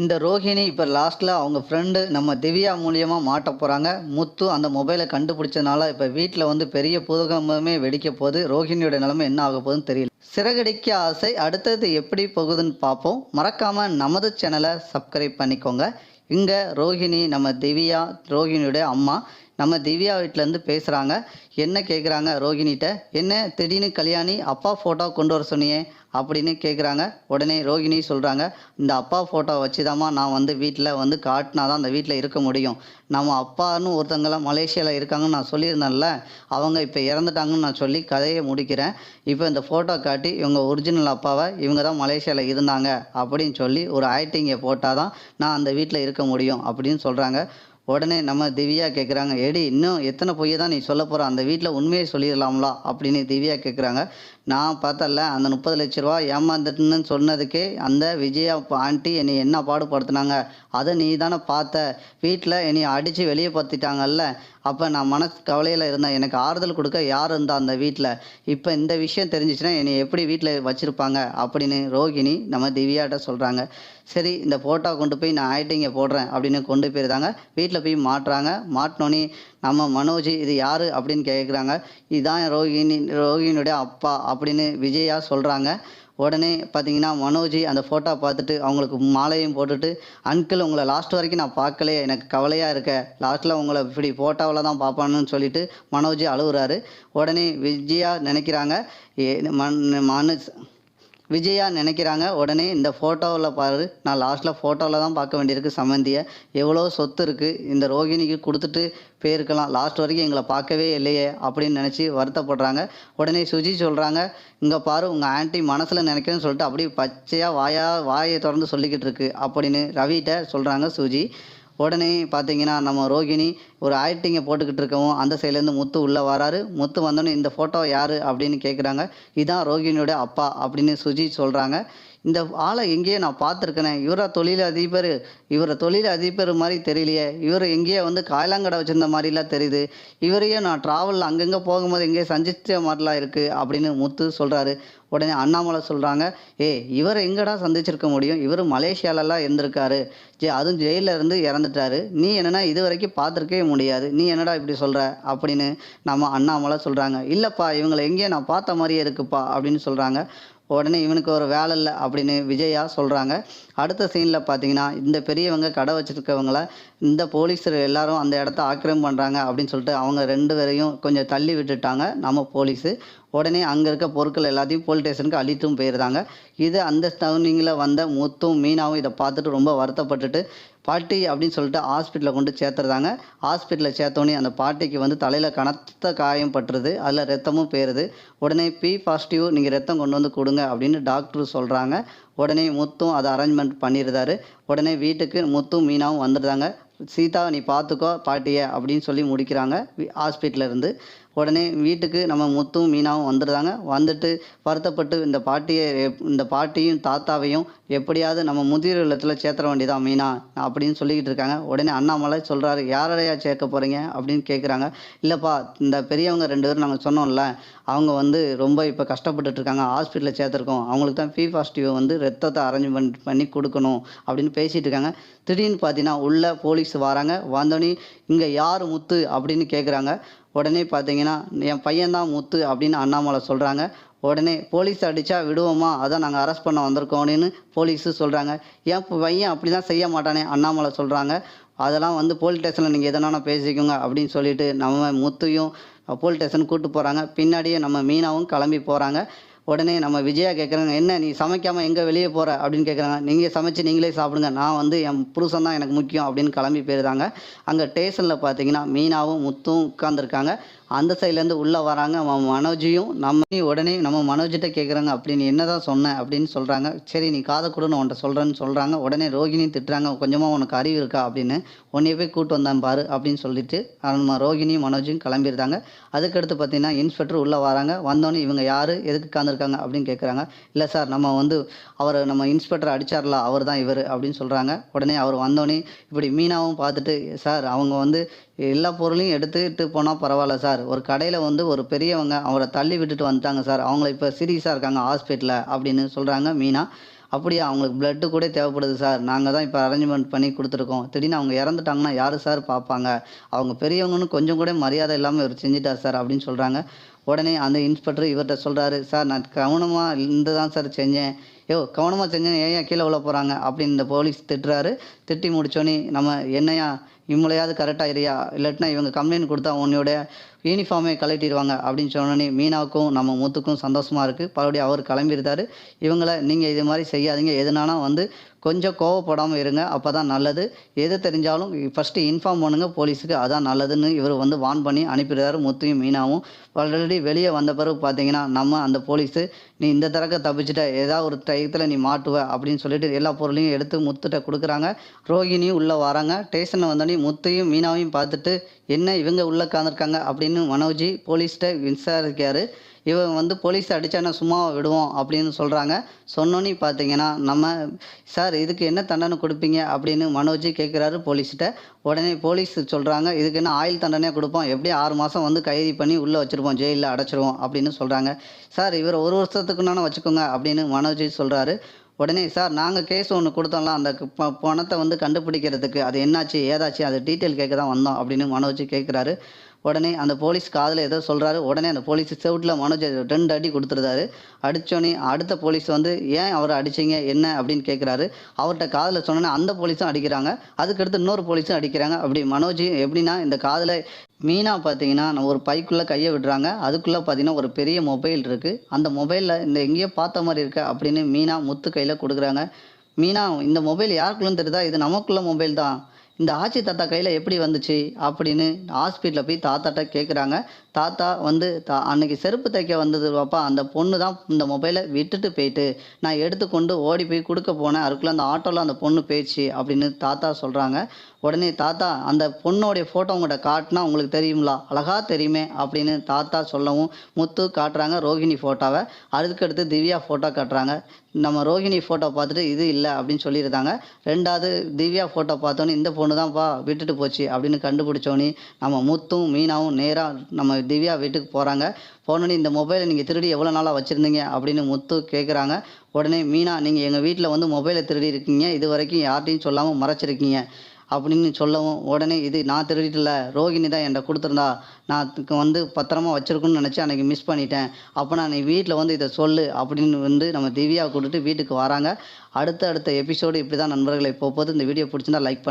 இந்த ரோஹிணி இப்போ லாஸ்ட்டில் அவங்க ஃப்ரெண்டு நம்ம திவ்யா மூலியமாக மாட்ட போகிறாங்க. முத்து அந்த மொபைலை கண்டுபிடிச்சதுனால இப்போ வீட்டில் வந்து பெரிய பூகம்பமே வெடிக்க போகுது. ரோஹிணியோட நிலைமை என்ன ஆக போகுதுன்னு தெரியல. சிறகடிக்க ஆசை அடுத்தது எப்படி போகுதுன்னு பார்ப்போம். மறக்காமல் நமது சேனலை சப்ஸ்கிரைப் பண்ணிக்கோங்க. இங்கே ரோஹிணி நம்ம திவ்யா, ரோஹிணியோட அம்மா நம்ம திவ்யா வீட்டிலேருந்து பேசுகிறாங்க. என்ன கேட்குறாங்க ரோஹிணிகிட்ட, என்ன திடீர்னு கல்யாணி அப்பா ஃபோட்டோ கொண்டு வர சொன்னியே அப்படின்னு கேட்குறாங்க. உடனே ரோஹிணி சொல்கிறாங்க, இந்த அப்பா ஃபோட்டோ வச்சு தாம்மா நான் வந்து வீட்டில் வந்து காட்டினா தான் அந்த வீட்டில் இருக்க முடியும். நம்ம அப்பான்னு ஒருத்தங்களாம் மலேசியாவில் இருக்காங்கன்னு நான் சொல்லியிருந்தேன்ல, அவங்க இப்போ இறந்துட்டாங்கன்னு நான் சொல்லி கதையை முடிக்கிறேன். இப்போ இந்த ஃபோட்டோ காட்டி இவங்க ஒரிஜினல் அப்பாவை இவங்க தான் மலேசியாவில் இருந்தாங்க அப்படின்னு சொல்லி ஒரு ஆக்டிங்கை போட்டால் தான் நான் அந்த வீட்டில் இருக்க முடியும் அப்படின்னு சொல்கிறாங்க. உடனே நம்ம திவ்யா கேட்குறாங்க, ஏடி இன்னும் எத்தனை பொய்யை தான் நீ சொல்ல போகிற, அந்த வீட்டில் உண்மையை சொல்லிடலாம்லா அப்படின்னு திவ்யா கேட்குறாங்க. நான் பார்த்தல அந்த 30 லட்ச ரூபா ஏமாந்துட்டுன்னு சொன்னதுக்கே அந்த விஜயா ஆண்டி என்னை என்ன பாடுபடுத்தினாங்க, அதை நீ தானே பார்த்த. வீட்டில் என்னை அடித்து வெளியே படுத்திட்டாங்கல்ல, அப்போ நான் மனசு கவலையில் இருந்தேன். எனக்கு ஆறுதல் கொடுக்க யார் இருந்தா அந்த வீட்டில். இப்போ இந்த விஷயம் தெரிஞ்சிச்சுன்னா என்னை எப்படி வீட்டில் வச்சுருப்பாங்க அப்படின்னு ரோஹிணி நம்ம திவ்யாட்ட சொல்கிறாங்க. சரி இந்த ஃபோட்டோ கொண்டு போய் நான் ஆக்டிங்கை போடுறேன் அப்படின்னு கொண்டு போயிருந்தாங்க. வீட்டில் போய் மாட்டுறாங்க. மாட்டினோன்னே நம்ம மனோஜ் இது யார் அப்படின்னு கேட்குறாங்க. இதுதான் ரோஹிணியுடைய அப்பா அப்படின்னு விஜயா சொல்கிறாங்க. உடனே பார்த்தீங்கன்னா மனோஜ் அந்த ஃபோட்டோ பார்த்துட்டு அவங்களுக்கு மாலையும் போட்டுட்டு, அங்கிள் உங்களை லாஸ்ட் வரைக்கும் நான் பார்க்கலையே, எனக்கு கவலையாக இருக்க, லாஸ்ட்டில் உங்களை இப்படி ஃபோட்டோவில் தான் பார்ப்பானுன்னு சொல்லிட்டு மனோஜ் அழுகுறாரு. உடனே விஜயா நினைக்கிறாங்க உடனே இந்த ஃபோட்டோவில் பாரு, நான் லாஸ்ட்டில் ஃபோட்டோவில் தான் பார்க்க வேண்டியிருக்கு சம்மந்தியை. எவ்வளோ சொத்து இருக்குது, இந்த ரோஹிணிக்கு கொடுத்துட்டு போயிருக்கலாம், லாஸ்ட் வரைக்கும் எங்களை பார்க்கவே இல்லையே அப்படின்னு நினச்சி வருத்தப்படுறாங்க. உடனே சுஜி சொல்கிறாங்க, இங்கே பாரு உங்கள் ஆண்டி மனசில் நினைக்கிறேன்னு சொல்லிட்டு அப்படியே பச்சையாக வாயை திறந்து சொல்லிக்கிட்டு இருக்கு அப்படின்னு ரவிகிட்ட சொல்கிறாங்க சுஜி. உடனே பார்த்தீங்கன்னா நம்ம ரோஹிணி ஒரு ஆக்டிங்கை போட்டுக்கிட்டு இருக்கவும் அந்த சைட்லேருந்து முத்து உள்ளே வராரு. முத்து வந்தோடனே இந்த ஃபோட்டோ யார் அப்படின்னு கேட்குறாங்க. இதான் ரோஹிணியோட அப்பா அப்படின்னு சுஜி சொல்கிறாங்க. இந்த ஆளை எங்கேயோ நான் பார்த்துருக்கேனே, இவரை தொழில் அதிபர் மாதிரி தெரியலையே, இவர் எங்கேயோ வந்து காயலாங்கடை வச்சுருந்த மாதிரிலாம் தெரியுது, இவரையே நான் ட்ராவலில் அங்கங்கே போகும்போது எங்கேயோ சந்திச்ச மாதிரிலாம் இருக்குது அப்படின்னு முத்து சொல்கிறாரு. உடனே அண்ணாமலை சொல்கிறாங்க, இவரை எங்கடா சந்திச்சிருக்க முடியும், இவர் மலேசியாலலாம் இருந்திருக்காரு, அதுவும் ஜெயிலில் இருந்து இறந்துட்டாரு, நீ என்னென்னா இது வரைக்கும் பார்த்துருக்கவே முடியாது, நீ என்னடா இப்படி சொல்கிற அப்படின்னு நம்ம அண்ணாமலை சொல்கிறாங்க. இல்லைப்பா இவங்களை எங்கேயோ நான் பார்த்த மாதிரியே இருக்குப்பா அப்படின்னு சொல்கிறாங்க. உடனே இவனுக்கு ஒரு வேலை இல்லை அப்படின்னு விஜயா சொல்கிறாங்க. அடுத்த சீனில் பார்த்தீங்கன்னா இந்த பெரியவங்க கடை வச்சுருக்கவங்கள இந்த போலீஸர் எல்லாரும் அந்த இடத்த ஆக்கிரமிப்பு பண்ணுறாங்க அப்படின்னு சொல்லிட்டு அவங்க 2 பேரையும் கொஞ்சம் தள்ளி விட்டுட்டாங்க நம்ம போலீஸு. உடனே அங்கே இருக்க பொருட்கள் எல்லாத்தையும் போலீஸ் ஸ்டேஷனுக்கு அள்ளிட்டும் போயிருந்தாங்க. இது அந்த டவுனிங்கில் வந்த முத்தும் மீனாவும் இதை பார்த்துட்டு ரொம்ப வருத்தப்பட்டுட்டு பாட்டி அப்படின்னு சொல்லிட்டு ஹாஸ்பிட்டலில் கொண்டு சேர்த்துருந்தாங்க. ஹாஸ்பிட்டலில் சேர்த்தோன்னே அந்த பாட்டிக்கு வந்து தலையில் கனத்த காயம் பட்டுருது, அதில் ரத்தமும் போயிடுது. உடனே P+ நீங்கள் ரத்தம் கொண்டு வந்து கொடுங்க அப்படின்னு டாக்டர் சொல்கிறாங்க. உடனே முத்தும் அதை அரேஞ்ச்மெண்ட் பண்ணியிருந்தாரு. உடனே வீட்டுக்கு முத்தும் மீனாவும் வந்துடுறாங்க. சீதா நீ பார்த்துக்கோ பாட்டியை அப்படின்னு சொல்லி முடிக்கிறாங்க ஹாஸ்பிட்டலேருந்து. உடனே வீட்டுக்கு நம்ம முத்தும் மீனாவும் வந்துடுறாங்க. வந்துட்டு வருத்தப்பட்டு இந்த பாட்டியும் தாத்தாவையும் எப்படியாவது நம்ம முதியோர் இல்லத்தில் சேர்த்துற வேண்டியதான் மீனா அப்படின்னு சொல்லிக்கிட்டு இருக்காங்க. உடனே அண்ணாமலை சொல்கிறாரு, யாரையா சேர்க்க போகிறீங்க அப்படின்னு கேட்குறாங்க. இல்லைப்பா இந்த பெரியவங்க 2 பேரும் நாங்கள் சொன்னோம்ல, அவங்க வந்து ரொம்ப இப்போ கஷ்டப்பட்டுட்டு இருக்காங்க, ஹாஸ்பிட்டலில் சேர்த்துருக்கோம், அவங்களுக்கு தான் P+ வந்து ரத்தத்தை அரேஞ்ச்மெண்ட் பண்ணி கொடுக்கணும் அப்படின்னு பேசிகிட்டு இருக்காங்க. திடீர்னு பார்த்தீங்கன்னா உள்ள போலீஸ் வராங்க. வந்தோடனே இங்கே யார் முத்து அப்படின்னு கேட்குறாங்க. உடனே பார்த்தீங்கன்னா என் பையன்தான் முத்து அப்படின்னு அண்ணாமலை சொல்கிறாங்க. உடனே போலீஸ் அடித்தா விடுவோமா, அதான் நாங்கள் அரெஸ்ட் பண்ண வந்திருக்கோம் அப்படின்னு போலீஸு சொல்கிறாங்க. என் பையன் அப்படிலாம் செய்ய மாட்டானே அண்ணாமலை சொல்கிறாங்க. அதெல்லாம் வந்து போலீஸ் ஸ்டேஷனில் நீங்கள் எதனாலும் பேசிக்கோங்க அப்படின்னு சொல்லிட்டு நம்ம முத்தையும் போலீஸ் ஸ்டேஷன் கூப்பிட்டு போகிறாங்க. பின்னாடியே நம்ம மீனாவும் கிளம்பி போகிறாங்க. உடனே நம்ம விஜயா கேட்குறாங்க, என்ன நீ சமைக்காமல் எங்கே வெளியே போகிற அப்படின்னு கேட்குறாங்க. நீங்கள் சமைச்சு நீங்களே சாப்பிடுங்க, நான் வந்து என் புருஷன் தான் எனக்கு முக்கியம் அப்படின்னு கிளம்பி போயிருந்தாங்க. அங்கே ஸ்டேஷனில் பார்த்தீங்கன்னா மீனாவும் முத்தும் உட்காந்துருக்காங்க. அந்த சைட்லேருந்து உள்ளே வராங்க மனோஜையும் உடனே நம்ம மனோஜிட்ட கேட்குறாங்க, அப்படி நீ என்ன தான் சொன்ன அப்படின்னு சொல்கிறாங்க. சரி நீ காதை கூட நான் உன்ட்ட சொல்கிறேன்னு சொல்கிறாங்க. உடனே ரோஹிணியும் திட்டுறாங்க, கொஞ்சமாக உனக்கு அறிவு இருக்கா அப்படின்னு, உன்னைய போய் கூப்பிட்டு வந்தான் பாரு அப்படின்னு சொல்லிட்டு நம்ம ரோஹிணியும் மனோஜும் கிளம்பியிருந்தாங்க. அதுக்கடுத்து பார்த்தீங்கன்னா இன்ஸ்பெக்டர் உள்ளே வராங்க. வந்தோடனே இவங்க யார் எதுக்கு உட்காந்துருக்காங்க அப்படின்னு கேட்குறாங்க. இல்லை சார் நம்ம வந்து நம்ம இன்ஸ்பெக்டர் அடித்தார்ல அவர் தான் இவர் அப்படின்னு சொல்கிறாங்க. உடனே அவர் வந்தோடனே இப்படி மீனாவும் பார்த்துட்டு, சார் அவங்க வந்து எல்லா பொருளையும் எடுத்துக்கிட்டு போனால் பரவாயில்ல சார், ஒரு கடையில் வந்து ஒரு பெரியவங்க அவரை தள்ளி விட்டுட்டு வந்துட்டாங்க சார், அவங்கள இப்போ சீரியஸாக இருக்காங்க ஹாஸ்பிட்டலில் அப்படின்னு சொல்கிறாங்க மீனா. அப்படியா அவங்களுக்கு பிளட்டு கூட தேவைப்படுது சார். நாங்க தான் இப்ப அரேஞ்ச்மெண்ட் பண்ணி குடுத்துருக்கோம். திடீர்னு அவங்க இறந்துட்டாங்கன்னா யாரு சார் பார்ப்பாங்க? அவங்க பெரியவங்கன்னு கொஞ்சம் கூட மரியாதை இல்லாம இவரு செஞ்சுட்டார் சார் அப்படின்னு சொல்றாங்க. உடனே அந்த இன்ஸ்பெக்டர் இவர்ட்ட சொல்றாரு, சார் நான் கவனமா இருந்து தான் சார் செஞ்சேன். யோவ்! கவனமா செஞ்சேன் ஏன்யா கீழ விழ போறாங்க? அப்படின்னு இந்த போலீஸ் திட்டுறாரு. திட்டி முடிச்சோனே நம்ம என்னய்யா இம்மலையாவது கரெக்ட்டா இருயா, இல்லாட்டினா இவங்க கம்ப்ளைண்ட் குடுத்தா உன்னுடைய யூனிஃபார்மே கழட்டிருவாங்க அப்படின்னு சொன்னோனே மீனாவுக்கும், நம்ம முத்துக்கும் சந்தோஷமா இருக்கு. மறுபடியும் அவரு கிளம்பிருந்தாரு. இவங்கள நீங்க இது மாரி செய்யாதீங்க. எதுனானா வந்து கொஞ்சம் கோவப்படாம இருங்க. அப்பதான் நல்லது. எது தெரிஞ்சாலும் ஃபர்ஸ்ட்டு இன்ஃபார்ம் பண்ணுங்க போலீஸுக்கு. அதான் நல்லதுன்னு இவரு வந்து வார்ன் பண்ணி அனுப்பிடுறாரு முத்துவும், மீனாவும். ஆல்ரெடி வெளிய வந்த பிறகு பார்த்தீங்கன்னா, நம்ம அந்த போலீஸு நீ இந்த தடக்க தப்பிச்சுட்ட. ஏதாவது ஒரு டயத்துல நீ மாட்டுவ அப்படின்னு சொல்லிட்டு எல்லா பொருளையும் எடுத்து முத்துட்ட குடுக்குறாங்க. ரோகிணியும் உள்ள வராங்க. ஸ்டேஷன்ல வந்தோனே முத்தையும், மீனாவையும் பார்த்துட்டு, என்ன இவங்க உள்ள உட்காந்துருக்காங்க அப்படின்னு மனோஜ் போலீஸ்ட்ட விசாரிக்காரு. இவன் வந்து போலீஸ் அடிச்சான்னா சும்மாவா விடுவோம் அப்படின்னு சொல்றாங்க. சொன்னோனே பார்த்தீங்கன்னா, நம்ம சார் இதுக்கு என்ன தண்டனை குடுப்பீங்க? அப்படின்னு மனோஜ் கேட்குறாரு போலீஸ்ட்ட. உடனே போலீஸ் சொல்றாங்க, இதுக்கு என்ன ஆயுள் தண்டனையா குடுப்போம். எப்படியும் 6 மாசம் வந்து கைது பண்ணி உள்ள வச்சிருப்போம். ஜெயில்ல அடைச்சிருவோம் அப்படின்னு சொல்றாங்க. சார் இவர 1 வருஷத்துக்குன்னான வச்சுக்கோங்க அப்படின்னு மனோஜ் சொல்றாரு. உடனே சார் நாங்க கேஸ் ஒண்ணு குடுத்தோம்ல, அந்த பணத்த வந்து கண்டுபிடிக்கிறதுக்கு. அது என்னாச்சு? ஏதாச்சு? அது டீட்டெயில் கேட்க தான் வந்தோம் அப்படின்னு மனோஜ் கேட்குறாரு. உடனே அந்த போலீஸ் காதுல ஏதோ சொல்றாரு. உடனே அந்த போலீஸ் செவுட்டுல மனோஜ் 2 அடி குடுத்துருதாரு. அடிச்சோனே அடுத்த போலீஸ் வந்து, "ஏன் அவர அடிச்சீங்க? என்ன?" அப்படின்னு கேட்குறாரு. அவர்ட்ட காதுல சொன்னோனே அந்த போலீஸும் அடிக்கிறாங்க. அதுக்கடுத்து இன்னொரு போலீஸும் அடிக்கிறாங்க. அப்படி மனோஜ் எப்படின்னா, இந்த காதுல மீனா பார்த்தீங்கன்னா, ஒரு பைக்குள்ள கைய விடுறாங்க. அதுக்குள்ள பார்த்தீங்கன்னா, ஒரு பெரிய மொபைல் இருக்கு. அந்த மொபைல்ல இந்த எங்கேயோ பார்த்த மாரி இருக்கே அப்படின்னு மீனா முத்து கையில குடுக்குறாங்க. மீனா இந்த மொபைல் யாருக்குள்ளன்னு தெரியுதா? இது நமக்குள்ள மொபைல் தான். இந்த ஆச்சி தாத்தா கையில எப்படி வந்துச்சு? அப்படின்னு ஹாஸ்பிட்டல்ல போய் தாத்தாட்ட கேட்குறாங்க. தாத்தா வந்து அன்னைக்கு செருப்பு தைக்க வந்தது பாப்பா, அந்த பொண்ணு தான் இந்த மொபைல விட்டுட்டு போயிட்டு, நான் எடுத்துக்கொண்டு ஓடி போய் குடுக்க போனேன். அதுக்குள்ள அந்த ஆட்டோல அந்த பொண்ணு போயிருச்சு அப்படின்னு தாத்தா சொல்றாங்க. உடனே தாத்தா அந்த பொண்ணோடைய ஃபோட்டோ உங்கட்ட காட்டுனா உங்களுக்கு தெரியுங்களா? அழகா தெரியுமே அப்படின்னு தாத்தா சொல்லவும், முத்து காட்டுறாங்க ரோகிணி ஃபோட்டோவ. அதுக்கடுத்து திவ்யா ஃபோட்டோ காட்டுறாங்க. நம்ம ரோகிணி ஃபோட்டோ பார்த்துட்டு இது இல்ல அப்படின்னு சொல்லியிருந்தாங்க. 2வது திவ்யா ஃபோட்டோ பார்த்தோனே இந்த பொண்ணு தான்ப்பா விட்டுட்டு போச்சு அப்படின்னு கண்டுபிடிச்சோனே, நம்ம முத்தும், மீனாவும் நேரா நம்ம திவ்யா வீட்டுக்கு போறாங்க. போனோனே இந்த மொபைல நீங்க திருடி எவ்வளோ நாளா வச்சிருந்தீங்க? அப்படின்னு முத்து கேட்குறாங்க. உடனே மீனா நீங்க எங்க வீட்ல வந்து மொபைல திருடி இருக்கீங்க. இதுவரைக்கும் யார்ட்டயும் சொல்லாம மறைச்சிருக்கீங்க. அப்படின்னு சொல்லவும், உடனே இது நான் திருடிட்டல. ரோகிணி தான் என்ட்ட குடுத்துருந்தா. நான் அதுக்கு வந்து பத்திரமா வச்சிருக்கணும்னு நெனச்சு அன்னைக்கு மிஸ் பண்ணிட்டேன். அப்ப நான் நீ வீட்ல வந்து இத சொல்லு அப்படின்னு வந்து நம்ம திவ்யாவ கூட்டிட்டு வீட்டுக்கு வராங்க. அடுத்த அடுத்த எபிசோடு இப்படிதான் நண்பர்களே போப்போது. இந்த வீடியோ புடிச்சிருந்தா லைக்